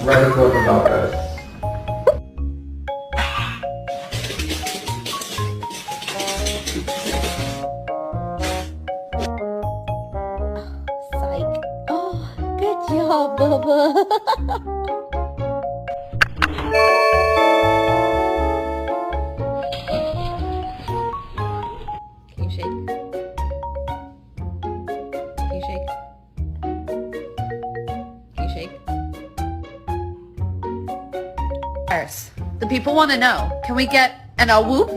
Write a book about this. Psych. Oh, good job, Bubba. Can you shake? Can you shake? Can you shake? The people want to know. Can we get an a whoop?